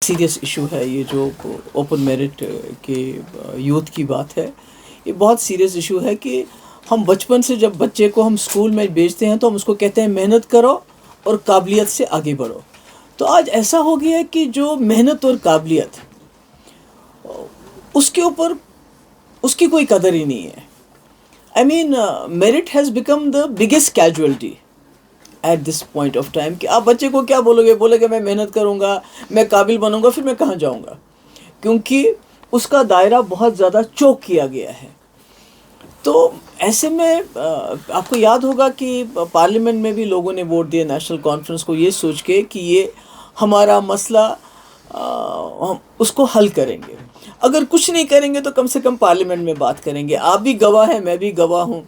Serious issue ہے یہ جو اوپن میرٹ کے یوتھ کی بات ہے. یہ بہت سیریس ایشو ہے کہ ہم بچپن سے جب بچے کو ہم اسکول میں بھیجتے ہیں تو ہم اس کو کہتے ہیں محنت کرو اور قابلیت سے آگے بڑھو. تو آج ایسا ہو گیا ہے کہ جو محنت اور قابلیت اس کے اوپر اس کی کوئی قدر ہی نہیں ہے. I mean, merit has become the biggest casualty at this point of time. کہ آپ بچے کو کیا بولو گے میں محنت کروں گا, میں قابل بنوں گا, پھر میں کہاں جاؤں گا, کیونکہ اس کا دائرہ بہت زیادہ چوک کیا گیا ہے. تو ایسے میں آپ کو یاد ہوگا کہ پارلیمنٹ میں بھی لوگوں نے ووٹ دیا نیشنل کانفرنس کو یہ سوچ کے کہ یہ ہمارا مسئلہ ہم اس کو حل کریں گے. اگر کچھ نہیں کریں گے تو کم سے کم پارلیمنٹ میں بات کریں گے. آپ بھی گواہ ہیں, میں بھی گواہ ہوں.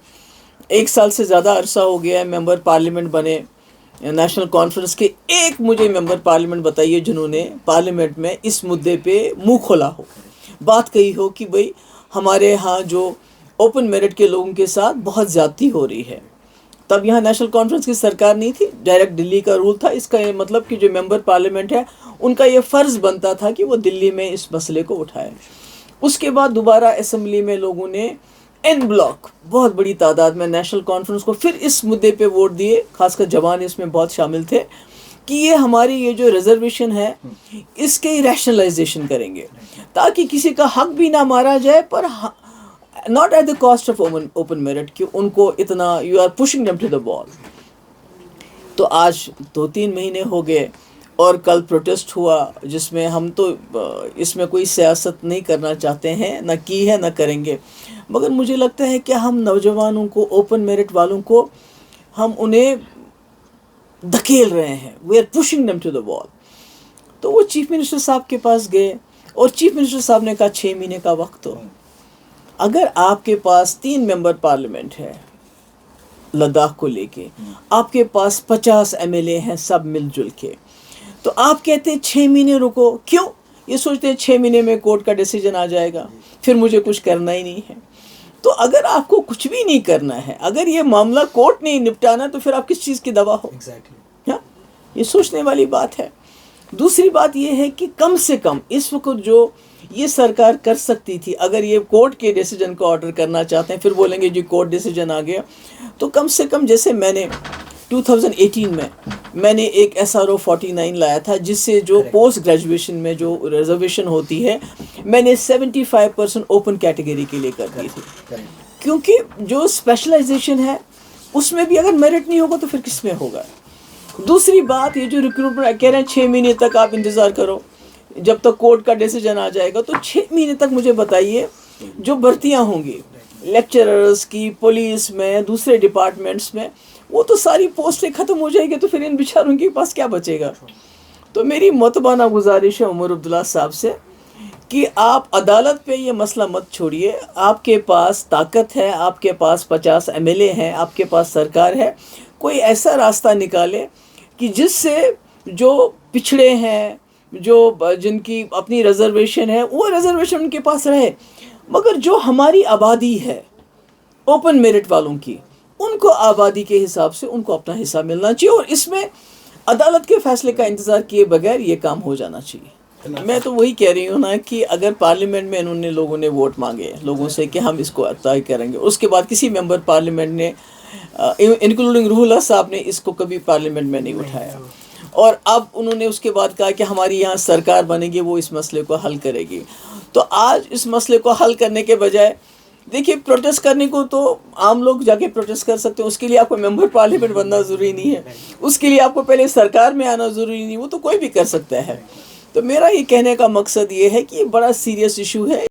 1 سال سے زیادہ عرصہ ہو گیا ہے ممبر پارلیمنٹ بنے نیشنل کانفرنس کے. ایک مجھے ممبر پارلیمنٹ بتائیے جنہوں نے پارلیمنٹ میں اس مدعے پہ منہ کھولا ہو, بات کہی ہو کہ بھئی ہمارے ہاں جو اوپن میرٹ کے لوگوں کے ساتھ بہت زیادتی ہو رہی ہے. تب یہاں نیشنل کانفرنس کی سرکار نہیں تھی, ڈائریکٹ دلی کا رول تھا. اس کا یہ مطلب کہ جو ممبر پارلیمنٹ ہے ان کا یہ فرض بنتا تھا کہ وہ دلی میں اس مسئلے کو اٹھائیں. اس کے بعد دوبارہ اسمبلی میں لوگوں نے ان بلاک بہت بڑی تعداد میں نیشنل کانفرنس کو پھر اس مدعے پہ ووٹ دیے, خاص کر جوان اس میں بہت شامل تھے, کہ یہ ہماری یہ جو ریزرویشن ہے اس کے ریشنلائزیشن کریں گے تاکہ کسی کا حق بھی نہ مارا جائے, پر not at the cost of open merit کہ ان کو اتنا you are pushing them to the wall. تو آج 2-3 مہینے ہو گئے اور کل پروٹیسٹ ہوا جس میں ہم تو اس میں کوئی سیاست نہیں کرنا چاہتے ہیں, نہ کی ہے نہ کریں گے, مگر مجھے لگتا ہے کہ ہم نوجوانوں کو, اوپن میرٹ والوں کو, ہم انہیں دھکیل رہے ہیں. we are pushing them to the wall. تو وہ چیف منسٹر صاحب کے پاس گئے اور چیف منسٹر صاحب نے کہا 6 مہینے کا وقت دو. اگر آپ کے پاس 3 ممبر پارلیمنٹ ہے لداخ کو لے کے, آپ کے پاس 50 MLA ہیں سب مل جل کے, تو آپ کہتے ہیں 6 مہینے رکو. کیوں؟ یہ سوچتے ہیں 6 مہینے میں کورٹ کا ڈیسیجن آ جائے گا, پھر مجھے کچھ کرنا ہی نہیں ہے. تو اگر آپ کو کچھ بھی نہیں کرنا ہے, اگر یہ معاملہ کورٹ نہیں نپٹانا, تو پھر آپ کس چیز کی دوا ہو؟ ہاں, یہ سوچنے والی بات ہے. دوسری بات یہ ہے کہ کم سے کم اس وقت جو یہ سرکار کر سکتی تھی, اگر یہ کورٹ کے ڈیسیجن کو آرڈر کرنا چاہتے ہیں, پھر بولیں گے جی کورٹ ڈیسیجن آ گیا, تو کم سے کم جیسے میں نے 2018 میں نے ایک SRO 49 لایا تھا, جس سے جو پوسٹ گریجویشن میں جو ریزرویشن ہوتی ہے میں نے 75% اوپن کیٹیگری کے لیے کر دی تھی, کیونکہ جو اسپیشلائزیشن ہے اس میں بھی اگر میرٹ نہیں ہوگا تو پھر کس میں ہوگا. دوسری بات یہ جو ریکروٹمنٹ کہہ رہے ہیں 6 مہینے تک آپ انتظار کرو جب تک کورٹ کا ڈیسیجن آ جائے گا, تو 6 مہینے تک مجھے بتائیے جو بھرتیاں ہوں گی لیکچررز کی, پولیس میں, دوسرے ڈپارٹمنٹس میں, وہ تو ساری پوسٹیں ختم ہو جائیں گی, تو پھر ان بیچاروں کے پاس کیا بچے گا. تو میری متبانہ گزارش ہے عمر عبداللہ صاحب سے کہ آپ عدالت پہ یہ مسئلہ مت چھوڑیے. آپ کے پاس طاقت ہے, آپ کے پاس 50 MLA ہیں, آپ کے پاس سرکار ہے, کوئی ایسا راستہ نکالے کہ جس سے جو پچھڑے ہیں, جو جن کی اپنی ریزرویشن ہے, وہ ریزرویشن ان کے پاس رہے, مگر جو ہماری آبادی ہے اوپن میرٹ والوں کی, ان کو آبادی کے حساب سے ان کو اپنا حصہ ملنا چاہیے, اور اس میں عدالت کے فیصلے کا انتظار کیے بغیر یہ کام ہو جانا چاہیے. میں تو وہی کہہ رہی ہوں نا کہ اگر پارلیمنٹ میں انہوں نے لوگوں نے ووٹ مانگے لوگوں سے کہ ہم اس کو طے کریں گے, اس کے بعد کسی ممبر پارلیمنٹ نے انکلوڈنگ روح اللہ صاحب نے اس کو کبھی پارلیمنٹ میں نہیں اٹھایا, اور اب انہوں نے اس کے بعد کہا کہ ہماری یہاں سرکار بنے گی, وہ اس مسئلے کو حل کرے گی. تو آج اس مسئلے کو حل کرنے کے بجائے دیکھیے پروٹیسٹ کرنے کو تو عام لوگ جا کے پروٹیسٹ کر سکتے ہیں, اس کے لیے آپ کو ممبر پارلیمنٹ بننا ضروری نہیں ہے, اس کے لیے آپ کو پہلے سرکار میں آنا ضروری نہیں, وہ تو کوئی بھی کر سکتا ہے. تو میرا یہ کہنے کا مقصد یہ ہے کہ یہ بڑا سیریس ایشو ہے.